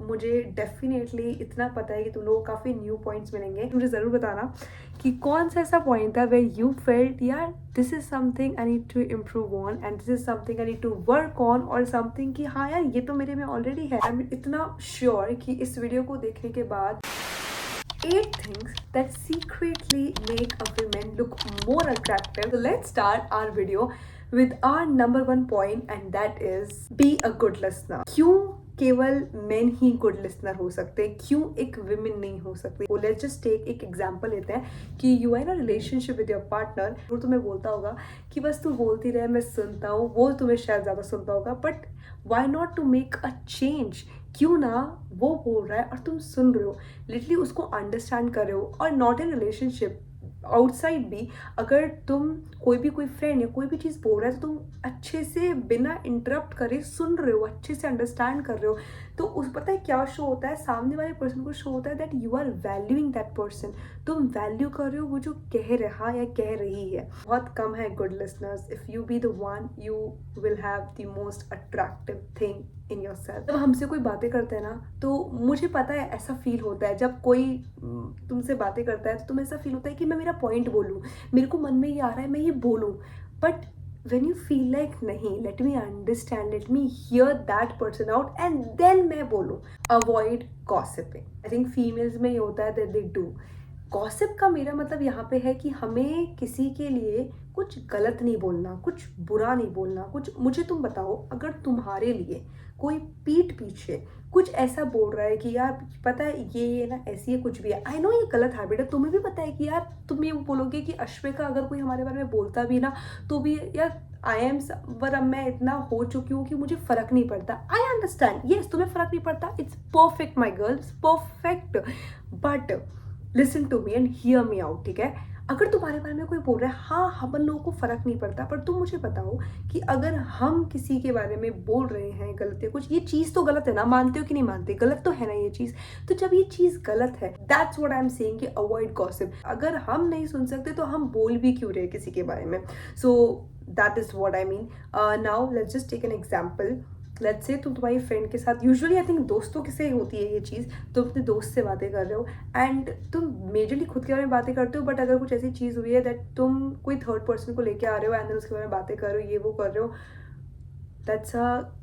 मुझे डेफिनेटली इतना पता है कि तुम लोगों को काफ़ी न्यू पॉइंट्स मिलेंगे। मुझे ज़रूर बताना कि कौन सा ऐसा पॉइंट था वेयर यू फेल्ट यार this is something I need to improve on and this is something I need to work on, और समथिंग कि हाँ यार ये तो मेरे में ऑलरेडी है। आई एम इतना श्योर कि इस वीडियो को देखने के बाद 8 things that secretly make a woman look more attractive. So let's start our video with our number one point, and that is be a good listener. क्यों केवल मेन ही good listener हो सकते हैं, क्यों एक विमेन नहीं हो सकती? वो लेट्स जस्ट टेक एक एग्जांपल लेते हैं कि you are in a relationship with your partner. वो तुम्हें बोलता होगा कि बस तू बोलती रहे, मैं सुनता हूँ। वो तुम्हें शायद ज़्यादा सुनता होगा, but why not to make a change? क्यों ना वो बोल रहा है और तुम सुन रहे हो, लिटरली उसको अंडरस्टैंड कर रहे हो। और नॉट इन रिलेशनशिप, आउटसाइड भी, अगर तुम कोई फ्रेंड या कोई भी चीज़ बोल रहा है तो तुम अच्छे से बिना इंटरप्ट करे सुन रहे हो, अच्छे से अंडरस्टैंड कर रहे हो, तो उस पता है क्या शो होता है? सामने वाले पर्सन को शो होता है that you are valuing that person. तुम वैल्यू कर रहे हो वो जो कह रहा या कह रही है। बहुत कम है good listeners. If you be the one you will have the most attractive thing in your self. जब हमसे कोई बातें करते हैं ना, तो मुझे पता है ऐसा फील होता है जब कोई तुमसे बातें करता है तो तुम्हें ऐसा फील होता है कि मैं मेरा पॉइंट बोलूँ, मेरे को मन में ये आ रहा है मैं ये बोलूँ, but when you feel like नहीं, let me understand, let me hear that person out and then मैं बोलूँ। Avoid gossiping. I think females में ये होता है that they do. गॉसिप का मेरा मतलब यहाँ पे है कि हमें किसी के लिए कुछ गलत नहीं बोलना, कुछ बुरा नहीं बोलना। कुछ मुझे तुम बताओ, अगर तुम्हारे लिए कोई पीठ पीछे कुछ ऐसा बोल रहा है कि यार पता है ये ना ऐसी है, कुछ भी है, आई नो ये गलत हैबिट है, तुम्हें भी पता है कि यार तुम ये बोलोगे कि अश्विका अगर कोई हमारे बारे में बोलता भी ना तो भी यार आई एम पर अब मैं इतना हो चुकी हूँ कि मुझे फर्क नहीं पड़ता। आई अंडरस्टैंड, यस तुम्हें फर्क नहीं पड़ता, it's perfect my girl, it's perfect, but listen to me and hear me out, ठीक है? अगर तुम्हारे बारे में कोई बोल रहा है हाँ हम लोगों को फर्क नहीं पड़ता, पर तुम मुझे बताओ कि अगर हम किसी के बारे में बोल रहे हैं गलत है कुछ, ये चीज़ तो गलत है ना, मानते हो कि नहीं मानते? गलत तो है ना ये चीज़। तो जब ये चीज़ गलत है, that's what I am saying कि अवॉइड गॉसिप। अगर हम नहीं सुन सकते तो हम बोल भी क्यों रहे किसी के बारे में? So that is what I mean. Now let's just take an example. Let's say तुम तुम्हारी फ्रेंड के साथ, यूजुअली आई थिंक दोस्तों के से होती है ये चीज़, तुम अपने दोस्त से बातें कर रहे हो एंड तुम मेजरली खुद के बारे में बातें करते हो, बट अगर कुछ ऐसी चीज़ हुई है दैट तुम कोई थर्ड पर्सन को लेके आ रहे हो एंड उसके बारे में बातें कर रहे हो, ये वो कर रहे हो, that's a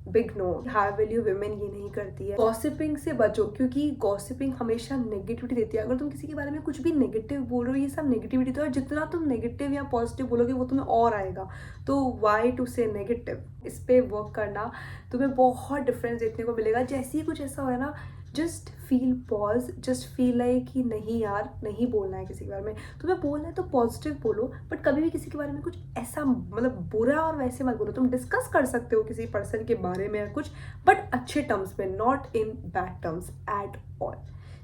big no. High value women ये नहीं करती है। गॉसिपिंग से बचो, क्योंकि गॉसिपिंग हमेशा नेगेटिविटी देती है। अगर तुम किसी के बारे में कुछ भी नेगेटिव बोल रहे हो, ये सब नेगेटिविटी तो है, जितना तुम नेगेटिव या पॉजिटिव बोलोगे वो तुम्हें और आएगा। तो वाई टू से नेगेटिव? इस पे वर्क करना, तुम्हें बहुत डिफरेंस देखने को मिलेगा। जैसे ही कुछ ऐसा हो है ना, just feel pause, just feel like कि नहीं यार नहीं बोलना है किसी के बारे में। तुम्हें बोलना है तो पॉजिटिव बोलो, बट कभी भी किसी के बारे में कुछ ऐसा मतलब बुरा और वैसे मत बोलो। तुम डिस्कस कर सकते हो किसी पर्सन के बारे में या कुछ, बट अच्छे टर्म्स में, not in bad terms at all.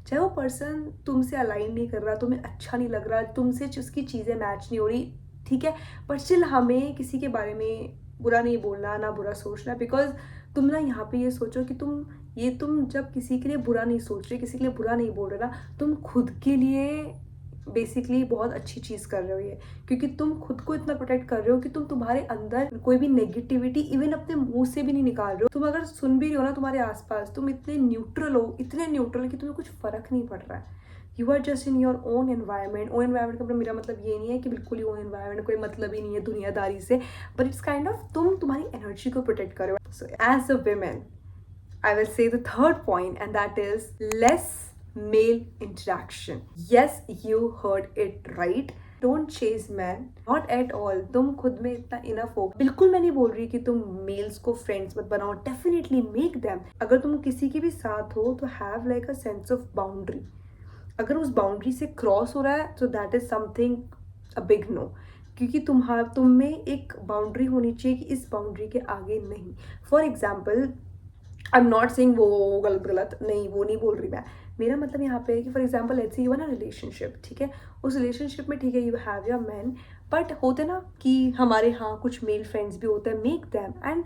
चाहे वो पर्सन तुमसे अलाइन नहीं कर रहा, तुम्हें अच्छा नहीं लग रहा, तुमसे उसकी चीज़ें मैच नहीं हो रही, ठीक है, बट स्टिल हमें किसी के बारे में बुरा नहीं बोलना, ना बुरा सोचना। बिकॉज तुम ना यहाँ पे ये सोचो कि तुम जब किसी के लिए बुरा नहीं सोच रहे, किसी के लिए बुरा नहीं बोल रहे ना, तुम खुद के लिए बेसिकली बहुत अच्छी चीज़ कर रहे हो ये, क्योंकि तुम खुद को इतना प्रोटेक्ट कर रहे हो कि तुम्हारे अंदर कोई भी नेगेटिविटी इवन अपने मुंह से भी नहीं निकाल रहे हो। तुम अगर सुन भी रहे हो ना तुम्हारे आसपास, तुम इतने न्यूट्रल हो, इतने न्यूट्रल कि तुम्हें कुछ फर्क नहीं पड़ रहा है। You are just in your own environment. Own environment का मेरा मतलब ये नहीं है कि बिल्कुल ही ओन एनवायरमेंट, कोई मतलब ही नहीं है दुनियादारी से, बट इट्स काइंड ऑफ तुम तुम्हारी एनर्जी को प्रोटेक्ट करो। So as a women I will say the third point, and that is less male interaction. Yes, you heard it right. Don't chase men, not at all. तुम खुद में इतना enough हो। बिल्कुल मैं नहीं बोल रही कि तुम मेल्स को फ्रेंड्स मत बनाओ, डेफिनेटली मेक देम। अगर तुम किसी के भी साथ हो तो have like a sense of boundary. अगर उस बाउंड्री से क्रॉस हो रहा है तो that is something a big no, क्योंकि तुम में एक बाउंड्री होनी चाहिए कि इस बाउंड्री के आगे नहीं। For example, I am not saying वो गलत गलत नहीं, वो नहीं बोल रही मैं। मेरा मतलब यहाँ पे है कि for example let's say you are in a relationship, ठीक है, उस रिलेशनशिप में ठीक है you have your man, but होते ना कि हमारे यहाँ कुछ मेल फ्रेंड्स भी होते हैं, make them and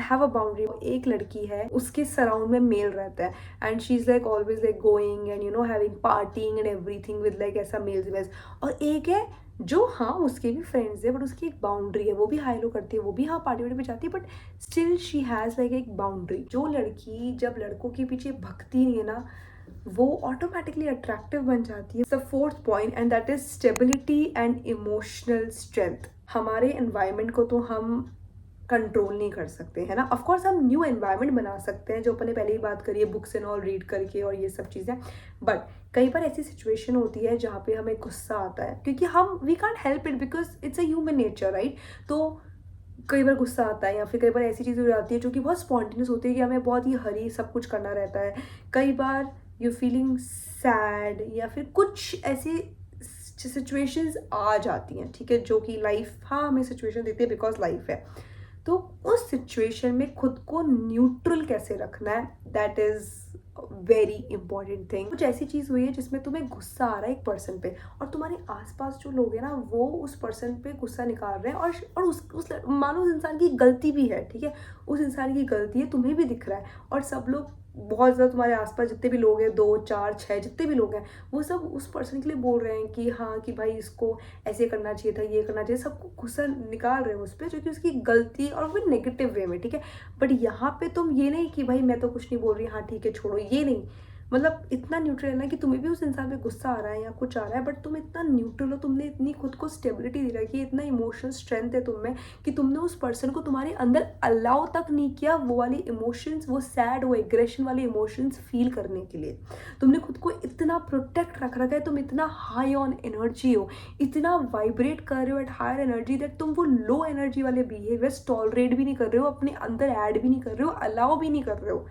have a boundary. एक लड़की है, उसके सराउंड में मेल रहता है and she is like always like going and you know having partying and everything with like ऐसा मेल्स वेल्स, और एक है जो हाँ उसके भी फ्रेंड्स है, बट उसकी एक बाउंड्री है, वो भी हाई लो करती है, वो भी हाँ पार्टी वार्टी पे जाती है, but still she has like एक बाउंड्री। जो लड़की जब लड़कों के पीछे भगती नहीं है ना, वो ऑटोमेटिकली अट्रैक्टिव बन जाती है। The fourth point and that is stability and emotional strength. हमारे एनवायरनमेंट को तो हम कंट्रोल नहीं कर सकते है ना, ऑफकोर्स हम न्यू एनवायरनमेंट बना सकते हैं, जो अपने पहले ही बात करी है बुक्स एंड ऑल रीड करके और ये सब चीज़ें, बट कई बार ऐसी सिचुएशन होती है जहाँ पे हमें गुस्सा आता है, क्योंकि हम we can't help it because it's a human nature, right. तो कई बार गुस्सा आता है, या फिर कई बार ऐसी चीज़ें हो जाती है जो कि बहुत स्पॉन्टेनियस होती है कि हमें बहुत ही हरी सब कुछ करना रहता है। कई बार यू फीलिंग सैड, या फिर कुछ ऐसी सिचुएशंस आ जाती हैं, ठीक है, जो कि लाइफ हाँ हमें सिचुएशन देती है बिकॉज लाइफ है। तो उस सिचुएशन में खुद को न्यूट्रल कैसे रखना है, that is very important thing. कुछ ऐसी चीज़ हुई है जिसमें तुम्हें गुस्सा आ रहा है एक पर्सन पे, और तुम्हारे आसपास जो लोग हैं ना वो उस पर्सन पे गुस्सा निकाल रहे हैं, और उस मानो उस इंसान की गलती भी है, ठीक है, उस इंसान की गलती है, तुम्हें भी दिख रहा है, और सब लोग बहुत ज़्यादा तुम्हारे आसपास जितने भी लोग हैं, 2 4 6 जितने भी लोग हैं, वो सब उस पर्सन के लिए बोल रहे हैं कि हाँ कि भाई इसको ऐसे करना चाहिए था, ये करना चाहिए, सबको गुस्सा निकाल रहे हैं उस पर, जो कि उसकी गलती और फिर नेगेटिव वे में, ठीक है। बट यहाँ पे तुम ये नहीं कि भाई मैं तो कुछ नहीं बोल रही, हाँ ठीक है छोड़ो, ये नहीं, मतलब इतना न्यूट्रल है ना कि तुम्हें भी उस इंसान पे गुस्सा आ रहा है या कुछ आ रहा है, बट तुम इतना न्यूट्रल हो, तुमने इतनी खुद को स्टेबिलिटी दे रखी है, इतना इमोशनल स्ट्रेंथ है तुम में कि तुमने उस पर्सन को तुम्हारे अंदर अलाउ तक नहीं किया वो वाली इमोशंस, वो सैड, वो एग्रेशन वाले इमोशंस फील करने के लिए। तुमने खुद को इतना प्रोटेक्ट रख रखा है, तुम इतना हाई ऑन एनर्जी हो, इतना वाइब्रेट कर रहे हो एट हायर एनर्जी, दैट तुम वो लो एनर्जी वाले बिहेवियर्स टॉलरेट भी नहीं कर रहे हो, अपने अंदर ऐड भी नहीं कर रहे हो, अलाउ भी नहीं कर रहे हो।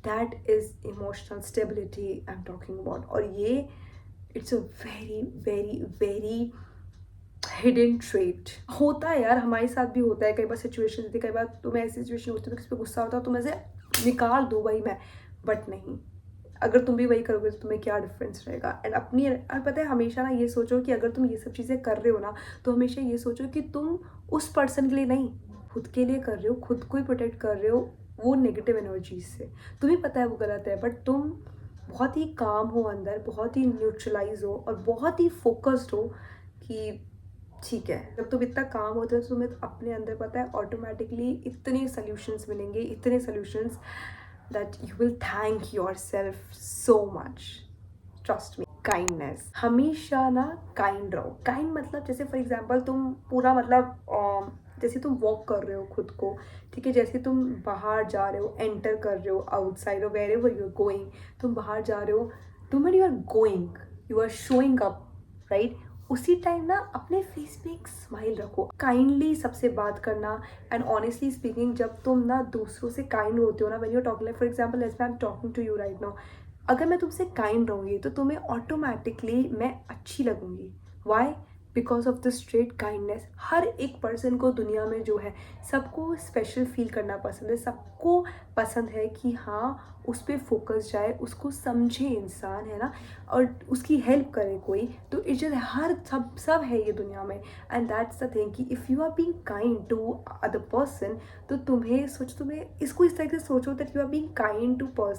That is emotional stability I am talking about. और ये it's a very very very hidden trait. होता है यार, हमारे साथ भी होता है, कई बार सिचुएशन होती है, कई बार तुम्हें ऐसी सिचुएशन होती है किसी पे गुस्सा होता है, तुम ऐसे निकाल दो भाई मैं, बट नहीं, अगर तुम भी वही करोगे तो तुम्हें क्या डिफरेंस रहेगा। एंड अपनी, और पता है हमेशा ना ये सोचो कि अगर तुम ये सब चीज़ें कर रहे हो ना, तो हमेशा ये सोचो कि तुम उस पर्सन के लिए नहीं, खुद के लिए कर रहे हो, खुद को ही प्रोटेक्ट कर रहे हो वो नेगेटिव एनर्जीज से। तुम्हें पता है वो गलत है, बट तुम बहुत ही काम हो अंदर, बहुत ही न्यूट्रलाइज हो और बहुत ही फोकस्ड हो कि ठीक है। जब तुम इतना काम होता है तो तुम्हें अपने अंदर पता है ऑटोमेटिकली इतने सोल्यूशंस मिलेंगे, इतने solutions that you will thank your self so much. Trust me. Kindness, हमेशा ना काइंड रहो। काइंड मतलब जैसे फॉर एग्जाम्पल तुम पूरा मतलब जैसे तुम वॉक कर रहे हो खुद को, ठीक है, जैसे तुम बाहर जा रहे हो, एंटर कर रहे हो आउटसाइड और wherever you are going, तुम बाहर जा रहे हो, तुम you are going, you are showing up, right. उसी टाइम ना अपने फेस पे एक स्माइल रखो, काइंडली सबसे बात करना। एंड ऑनेस्टली स्पीकिंग, जब तुम ना दूसरों से काइंड होते हो ना, when you are talking, like for example as I am talking to you right now, अगर मैं तुमसे काइंड रहूँगी तो तुम्हें ऑटोमेटिकली मैं अच्छी लगूंगी। Why? Because of the straight kindness. हर एक पर्सन को दुनिया में जो है, सबको स्पेशल फील करना पसंद है, सबको पसंद है कि हाँ उस पर फोकस जाए, उसको समझे इंसान, है ना, और उसकी हेल्प करे कोई, तो इट जस्ट हर सब है ये दुनिया में। एंड दैट्स द थिंग कि if you are being kind to other person, तो तुम्हें इसको इस तरह से सोचो that you are being kind to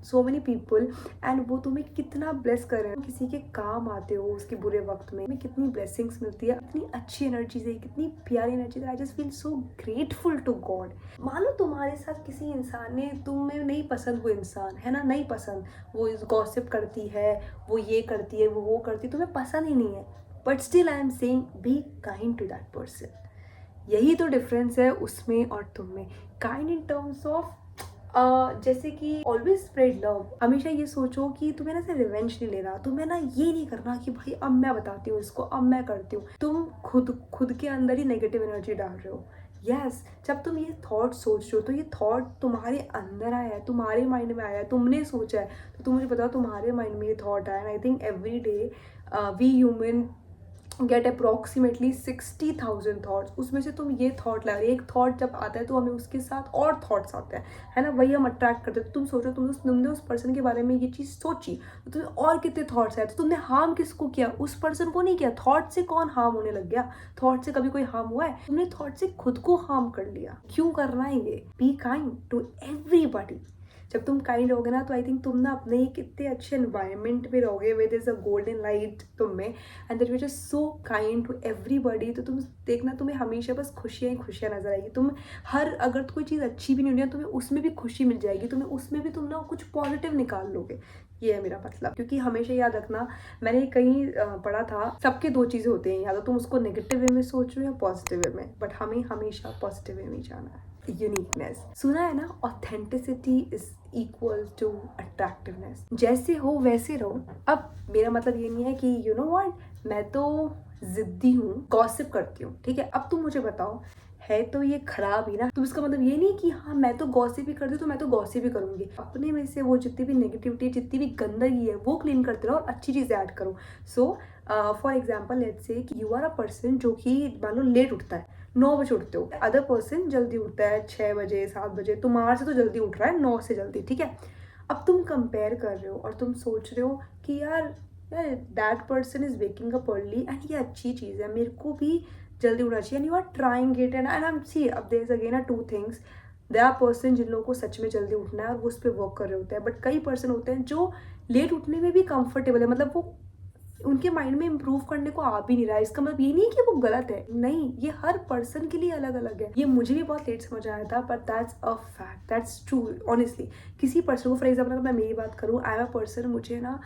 so many people, and वो तुम्हें कितना ब्लेस कर रहे हैं। किसी के काम आते हो उसके बुरे वक्त में कितनी ब्लेसिंग्स मिलती है, इतनी अच्छी एनर्जी से, कितनी प्यारी एनर्जी से। I just feel so grateful to God. मान लो तुम्हारे साथ किसी इंसान ने, तुम्हें नहीं पसंद वो इंसान, है ना, नहीं पसंद, वो गॉसिप करती है, वो ये करती है, वो करती है, तुम्हें पसंद ही नहीं है, but still I am saying be kind to that person. यही तो डिफरेंस है उसमें और तुम में। काइंड इन टर्म्स ऑफ जैसे कि ऑलवेज स्प्रेड लव। हमेशा ये सोचो कि तुम्हें ना से रिवेंज नहीं लेना, तुम्हें ना ये नहीं करना कि भाई अब मैं बताती हूँ इसको, अब मैं करती हूँ। तुम खुद के अंदर ही नेगेटिव एनर्जी डाल रहे हो। यस, जब तुम ये थॉट सोच रहे हो तो ये थॉट तुम्हारे अंदर आया है, तुम्हारे माइंड में आया है, तुमने सोचा है, तो तुम मुझे बताओ तुम्हारे माइंड में ये थॉट आया। And I think every day we human get approximately 60,000 thoughts. उसमें से तुम ये थॉट ला रही है, एक थॉट जब आता है तो हमें उसके साथ और थॉट्स आते हैं, है ना, वही हम अट्रैक्ट करते हैं। तो तुम सोचो, तुमने उस पर्सन के बारे में ये चीज़ सोची, तो तुम्हें और कितने थॉट्स आए। तो तुमने हार्म किसको किया? उस पर्सन को नहीं किया। थॉट से कौन हार्म होने लग गया? थॉट से कभी कोई हार्म हुआ है? तुमने थॉट से खुद को हार्म कर लिया। क्यों करना है ये? Be kind to everybody. जब तुम काइंड रहोगे ना तो आई थिंक तुम ना अपने ही कितने अच्छे एनवायरनमेंट में रहोगे with is a golden light तुम में, and that you just so kind to everybody. तो तुम देखना तुम्हें हमेशा बस खुशियाँ ही खुशियाँ नजर आएगी। तुम हर अगर कोई चीज़ अच्छी भी नहीं होगी तुम्हें उसमें भी खुशी मिल जाएगी, तुम्हें उसमें भी तुम ना कुछ पॉजिटिव निकाल लोगे। ये है मेरा मतलब। क्योंकि हमेशा याद रखना, मैंने कहीं पढ़ा था सबके दो चीज़ें होती हैं, या तो तुम उसको नेगेटिव वे में सोच रहे हो या पॉजिटिव वे में, बट हमें हमेशा पॉजिटिव वे में जाना है। यूनिकनेस सुना है ना, authenticity is equal to attractiveness. जैसे हो वैसे रहो। अब मेरा मतलब ये नहीं है कि यू नो व्हाट मैं तो जिद्दी हूँ, गॉसिप करती हूँ, ठीक है। अब तुम मुझे बताओ है तो ये खराब ही ना, तो इसका मतलब ये नहीं कि हाँ मैं तो गॉसिप ही करती हूँ तो मैं तो गॉसिप ही करूंगी। अपने में से वो जितनी भी नेगेटिविटी, जितनी भी गंदगी है वो क्लीन करते रहो और अच्छी चीजें ऐड करो। सो फॉर एग्जाम्पल लेट्स से कि यू आर अ पर्सन जो कि मान लो लेट उठता है, 9 बजे उठते हो, अदर पर्सन जल्दी उठता है 6 बजे 7 बजे, तुम्हारे से तो जल्दी उठ रहा है 9 से जल्दी, ठीक है। अब तुम कंपेयर कर रहे हो और तुम सोच रहे हो कि यार that person is waking up early and ये अच्छी चीज़ है, मेरे को भी जल्दी उठना चाहिए, and you are trying it and I am see. अब there is again two things, there are person जिन लोगों को सच में जल्दी उठना है और वो उस पर वर्क कर रहे होते हैं, बट कई पर्सन होते हैं जो लेट उठने में भी कंफर्टेबल है, मतलब वो उनके माइंड में इम्प्रूव करने को आ भी नहीं रहा है। इसका मतलब ये नहीं है कि वो गलत है, नहीं, ये हर पर्सन के लिए अलग अलग है। ये मुझे भी बहुत लेट समझ आया था, but that's a fact, that's true honestly. किसी पर्सन को फॉर एग्जाम्पल अगर मैं मेरी बात करूँ, आई एम अ पर्सन, मुझे ना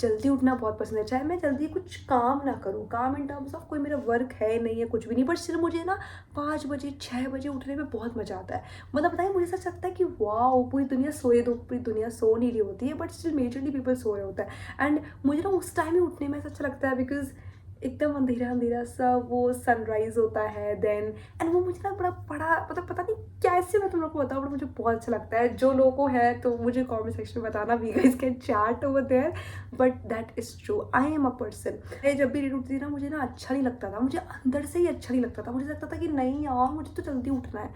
जल्दी उठना बहुत पसंद है, चाहे मैं जल्दी कुछ काम ना करूँ, काम इन टर्म्स ऑफ कोई मेरा वर्क है नहीं है कुछ भी नहीं, बट सिर्फ मुझे ना 5 बजे 6 बजे उठने में बहुत मजा आता है। मतलब बताइए, मुझे सच लगता है कि वाओ पूरी दुनिया सोए, तो पूरी दुनिया सो नहीं रही होती है, but still majorly people so रहे होता है, एंड मुझे ना उस टाइम ही उठने में अच्छा लगता है बिकॉज एकदम अंधेरा अंधेरा सा वो सनराइज होता है देन, एंड वो मुझे ना बड़ा मतलब पता नहीं कैसे मैं तुम लोग को बताऊँ, बट मुझे बहुत अच्छा लगता है। जो लोगों को है तो मुझे कमेंट सेक्शन में बताना, we guys can chat over there, but that is true. I am a person, मैं जब भी लेट उठती थी ना मुझे ना अच्छा नहीं लगता था, मुझे अंदर से ही अच्छा नहीं लगता था, मुझे लगता था कि नहीं यार मुझे तो जल्दी उठना है।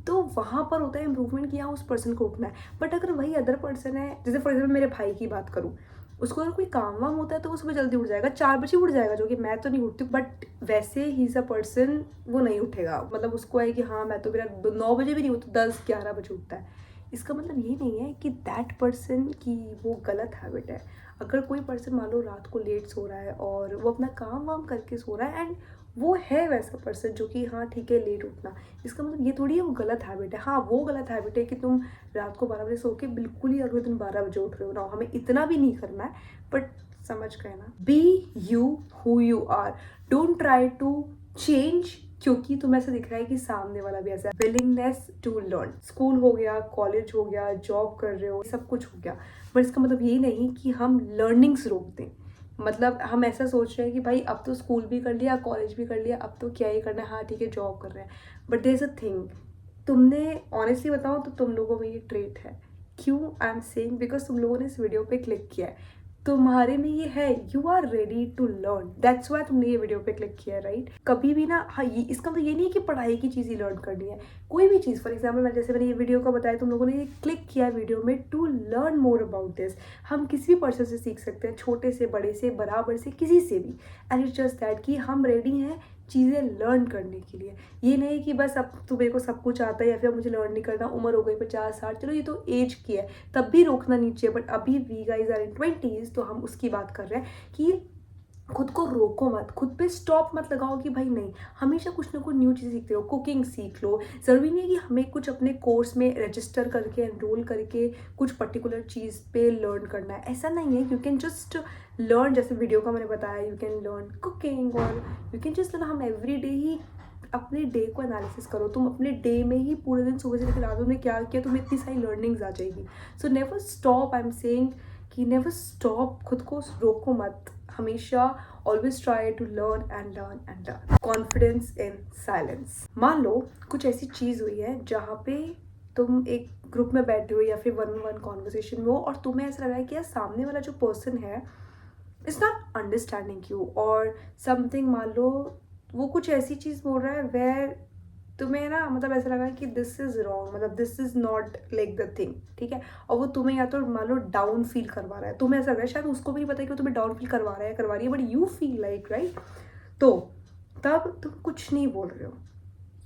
तो वहाँ पर होता है इम्प्रूवमेंट कि हाँ उस पर्सन को उठना है। बट अगर वही अदर पर्सन है, जैसे फॉर एग्जाम्पल मेरे भाई की बात करूँ, उसको अगर कोई काम वाम होता है तो वो सुबह जल्दी उठ जाएगा, 4 बजे उठ जाएगा, जो कि मैं तो नहीं उठती, बट वैसे ही इज अ पर्सन वो नहीं उठेगा, मतलब उसको है कि हाँ मैं तो मेरा 9 बजे भी नहीं उठता, 10 11 बजे उठता है। इसका मतलब ये नहीं है कि दैट पर्सन की वो गलत हैबिट है। अगर कोई पर्सन मान लो रात को लेट सो रहा है और वो अपना काम वाम करके सो रहा है, एंड वो है वैसा पर्सन जो कि हाँ ठीक है लेट उठना, इसका मतलब ये थोड़ी है वो गलत हैबिट है। हाँ वो गलत हैबिट है कि तुम रात को 12 बजे सो के बिल्कुल ही अगले दिन 12 बजे उठ रहे हो ना, हमें इतना भी नहीं करना है, बट समझ गए ना। Be you who you are, don't try to change क्योंकि तुम्हें ऐसा दिख रहा है कि सामने वाला भी ऐसा है। विलिंगनेस टू लर्न, स्कूल हो गया, कॉलेज हो गया, जॉब कर रहे हो, सब कुछ हो गया, बट इसका मतलब ये नहीं कि हम लर्निंग्स रोक दें। मतलब हम ऐसा सोच रहे हैं कि भाई अब तो स्कूल भी कर लिया, कॉलेज भी कर लिया, अब तो क्या ही करना है, हाँ ठीक है जॉब कर रहे हैं, but there is a thing, तुमने ऑनेस्टली बताओ तो तुम लोगों में ये ट्रेट है। क्यों आई एम सेइंग, बिकॉज तुम लोगों ने इस वीडियो पे क्लिक किया है, तुम्हारे में ये है, you are ready to learn, that's why तुमने ये वीडियो पे क्लिक किया है, राइट। कभी भी ना, हाँ ये इसका मतलब ये नहीं है कि पढ़ाई की चीज़ ही लर्न करनी है, कोई भी चीज़। फॉर एग्जाम्पल मैं जैसे मैंने ये वीडियो का बताया, तुम लोगों ने ये क्लिक किया वीडियो में to learn more about this. हम किसी भी पर्सन से सीख सकते हैं, छोटे से बड़े से बराबर से किसी से भी, एंड इट्स जस्ट दैट कि हम रेडी हैं चीज़ें लर्न करने के लिए। ये नहीं कि बस अब तो मेरे को सब कुछ आता है या फिर मुझे लर्न नहीं करना, उम्र हो गई 50 60, चलो ये तो एज की है तब भी रोकना नहीं चाहिए, बट अभी we guys are in 20s तो हम उसकी बात कर रहे हैं कि खुद को रोको मत, खुद पे स्टॉप मत लगाओ कि भाई नहीं, हमेशा कुछ ना कुछ न्यू चीज़ सीखते रहो, कुकिंग सीख लो। ज़रूरी नहीं है कि हमें कुछ अपने कोर्स में रजिस्टर करके एनरोल करके कुछ पर्टिकुलर चीज़ पे लर्न करना है, ऐसा नहीं है। यू कैन जस्ट लर्न, जैसे वीडियो का मैंने बताया, यू कैन लर्न कुकिंग, और यू कैन जस्ट लर्न। हम एवरी डे ही अपने डे को एनालिसिस करो, तुम अपने डे में ही पूरे दिन सुबह से लेकर रात में क्या किया, तुम्हें इतनी सारी लर्निंग्स आ जाएगी। So never stop, I am saying कि नेवर स्टॉप, खुद को रोको मत, हमेशा always try to learn and learn and learn. Confidence in silence, मान लो कुछ ऐसी चीज़ हुई है जहाँ पे तुम एक ग्रुप में बैठे हो या फिर 1-on-1 कॉन्वर्सेशन में हो और तुम्हें ऐसा लग रहा है कि यार सामने वाला जो पर्सन है इज नॉट अंडरस्टैंडिंग यू और समथिंग, मान लो वो कुछ ऐसी चीज़ बोल रहा है वेयर तुम्हें ना मतलब ऐसा लगा कि दिस इज रॉन्ग, मतलब this is not like the thing, ठीक है। और वो तुम्हें या तो मान लो डाउन फील करवा रहा है, तुम्हें ऐसा लग रहा है, शायद उसको भी नहीं पता कि वो तुम्हें डाउन फील करवा रहा है करवा रही है, but you feel like, right. तो तब तुम कुछ नहीं बोल रहे हो,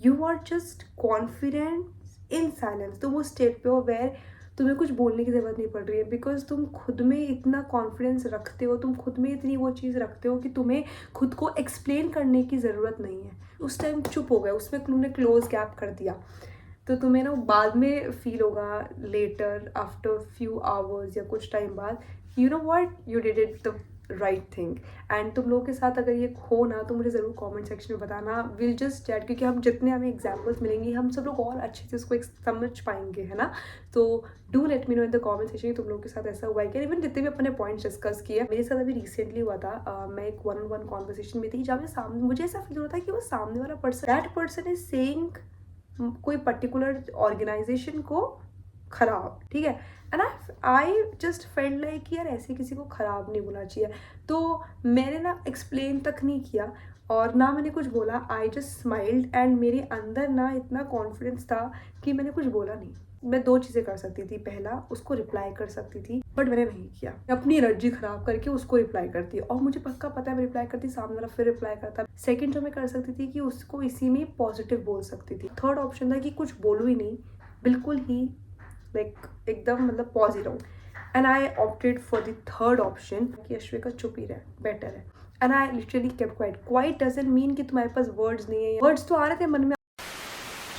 you are just confident in silence. तुम वो स्टेट पे हो वेयर तुम्हें कुछ बोलने की ज़रूरत नहीं पड़ रही है, बिकॉज तुम खुद में इतना कॉन्फिडेंस रखते हो, तुम खुद में इतनी वो चीज़ रखते हो कि तुम्हें खुद को एक्सप्लेन करने की ज़रूरत नहीं है। उस टाइम चुप हो गए, उसमें तुमने क्लोज गैप कर दिया, तो तुम्हें ना बाद में फील होगा लेटर आफ्टर फ्यू आवर्स या कुछ टाइम बाद, you know what, you did it the right thing. And तुम लोगों के साथ अगर ये हो ना तो मुझे ज़रूर कमेंट सेक्शन में बताना, विल जस्ट चैट, क्योंकि हम जितने हमें एग्जाम्पल्स मिलेंगे हम सब लोग और अच्छे से उसको समझ पाएंगे, है ना। तो do let me know in the comment section तुम लोगों के साथ ऐसा हुआ है क्या। इवन जितने भी अपने पॉइंट्स डिस्कस किए, मेरे साथ अभी रिसेंटली हुआ था, मैं एक 1-on-1 कॉन्वर्सेशन में थी जहाँ मैं सामने, मुझे ऐसा फील होता है कि वो सामने वाला person, that person is saying कोई पर्टिकुलर ऑर्गेनाइजेशन को खराब, ठीक है। And I just felt like कि यार ऐसे किसी को खराब नहीं बोलना चाहिए। तो मैंने ना एक्सप्लेन तक नहीं किया और ना मैंने कुछ बोला, आई जस्ट स्माइल्ड एंड मेरे अंदर ना इतना कॉन्फिडेंस था कि मैंने कुछ बोला नहीं। मैं दो चीज़ें कर सकती थी, पहला उसको रिप्लाई कर सकती थी, बट मैंने नहीं किया, अपनी एनर्जी खराब करके उसको रिप्लाई करती, और मुझे पक्का पता है मैं रिप्लाई करती, सामने वाला फिर रिप्लाई करता। सेकंड जो मैं कर सकती थी कि उसको इसी में पॉजिटिव बोल सकती थी। थर्ड ऑप्शन था कि कुछ बोलूँ ही नहीं, बिल्कुल ही लाइक एकदम मतलब पॉज ही रहूँ। And I opted for the third option कि अश्विका चुप ही रहे, बेटर है। And I literally kept quite. Quite doesn't mean कि तुम्हारे पास वर्ड्स नहीं है, वर्ड्स तो आ रहे थे मन में।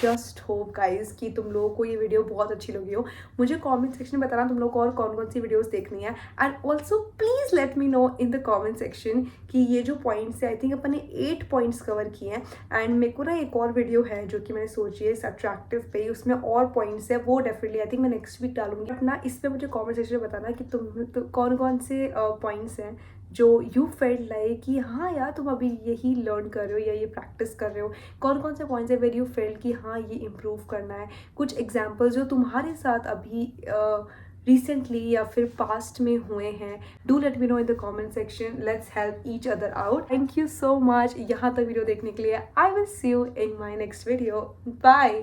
जस्ट होप गाइज कि तुम लोगों को ये वीडियो बहुत अच्छी लगी हो। मुझे कमेंट सेक्शन में बताना तुम लोग को और कौन कौन सी वीडियोस देखनी है, and also please let me know in the comment section कि ये जो पॉइंट्स है, आई थिंक अपन ने 8 पॉइंट्स कवर किए हैं। एंड मेरे को ना एक और वीडियो है जो कि मैंने सोची है इस अट्रैक्टिव पे, उसमें और पॉइंट्स है, वो डेफिनेटली आई थिंक मैं नेक्स्ट वीक डालूंगी। अपना इस पर मुझे कॉमेंट सेक्शन में बताना कि तुम तो कौन कौन से पॉइंट्स हैं जो यू फेल्ट लाइक कि हाँ यार तुम अभी यही लर्न कर रहे हो या ये प्रैक्टिस कर रहे हो। कौन कौन से पॉइंट्स है वेर यू फेल्ट कि हाँ ये इम्प्रूव करना है। कुछ एग्जाम्पल्स जो तुम्हारे साथ अभी रिसेंटली या फिर पास्ट में हुए हैं, do let me know in the comment section. Let's help each other out. Thank you so much यहाँ तक वीडियो देखने के लिए। I will see you in my next video. Bye.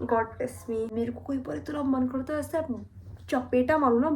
God bless me. मेरे को कोई बोले तेरा मन करता है ऐसा चपेटा मारू ना।